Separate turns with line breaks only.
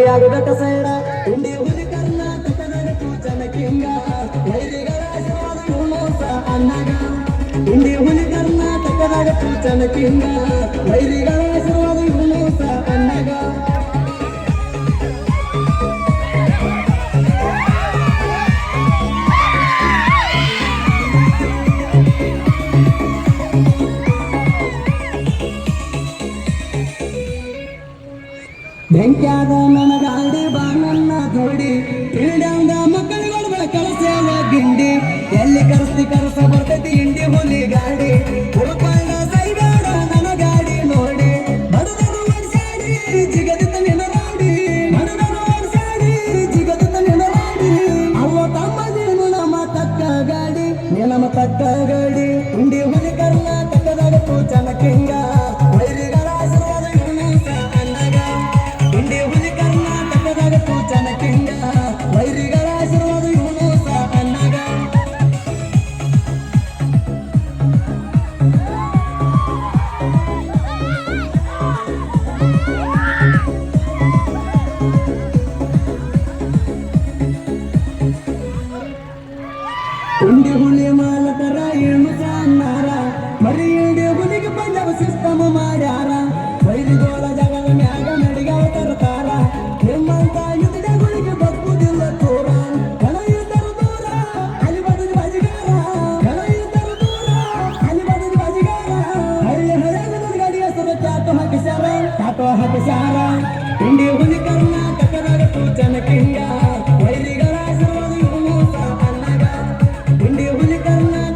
ಆಗಬೇಕ ಸೈಡ ಇಂಡಿ ಹುಲಿ ಕರ್ನಾಟಕದಾಗ ಕೂಚನ ಕಿಂಗ ವೈರಿಗಳ ಆಶೀರ್ವಾದ ಇವನೋಸ ಅಣ್ಣಗ ಇಂಡಿ ಹುಲಿ ಕರ್ನಾಟಕದಾಗ ಕೂಚನ ಕಿಂಗ ವೈರಿಗಳ ಆಶೀರ್ವಾದ ಇವನೋಸ ಅಣ್ಣಗ ಬೆಂಕ್ಯಾದ ನನ್ನ ಗಾಡಿ ಬಾ ನನ್ನ ಜೋಡಿ ಕ್ರೀಡ್ಯಾಂದ ಮಕ್ಕಳುಗಳು ಕಳಸೇವ ಗಿಂಡಿ ಎಲ್ಲಿ ಕರೆಸ್ತಿ ಕರಸ ಬರ್ತೈತಿ ಇಂಡಿ ಹುಲಿ ಗಾಡಿ ಹುಡುಕೊಂಡ ಸೈಗಾಡ ನನ್ನ ಗಾಡಿ ನೋಡಿ ಬಡದರು ವರ್ಷಾಡಿ ಜಿಗದಿತ್ತ ನಿನ್ನ ರಾಡಿ ಬಡದರು ವರ್ಷಾಡಿ ಜಿಗದಿತ್ತ ನಿನ್ನ ರಾಡಿ ಅವ್ವ ತಮ್ಮದೇನು ನಮ್ಮ ತಕ್ಕ ಗಾಡಿ ನೀ ನಮ್ಮ ತಕ್ಕ ಗಾಡಿ ಇಂಡಿ ಹುಲಿ ಕರ್ನಾಟಕದಾಗ ಕೂಚನ ಕಿಂಗ ವೈರಿಗಳ ಆಶೀರ್ವಾದ ಇವನೋಸ ಅಣ್ಣಗ ಇಂಡಿ ಹುಲಿ ಕರ್ನಾಟಕದಾಗ ಕೂಚನ ಕಿಂಗ ವೈರಿಗಳ ಆಶೀರ್ವಾದ ಇವನೋಸ ಅಣ್ಣಗ ಇಂಡಿ ಹುಲಿ ಮಾಲಕರ ಏನು ಸಾನ್ನಾರ ಮರಿ ಇಂಡಿ ಹುಲಿಗೆ ಪಂಜಾಬ ಸಿಸ್ಟಮ್ ಮಾಡ್ಯಾರ ವೈರಿಗೋಳ ಜಗದ ಮ್ಯಾಗ ನಡಿಗಾವ ತರ್ತಾರ ನಿಮ್ಮಂತ ಯುದ್ಧಗಳಿಗೆ ಬಗ್ಗುದಿಲ್ಲ ತೋರ ಕಣ ಇದ್ದರು ದೂರ ಅಲ್ಲಿ ಬದಲು ಬಜಿಗಾರ ಕಣ ಇದ್ದರು ದೂರ ಅಲ್ಲಿ ಬದಲು ಬಜಿಗಾರ ಹಳ್ಳಿ ಹಳ್ಳಿ ಗಾಡಿ ಹೆಸರು ಚಾಟು ಹಾಕಿಸ್ಯಾರ ಇಂಡಿ ಹುಲಿ ಕರ್ಮ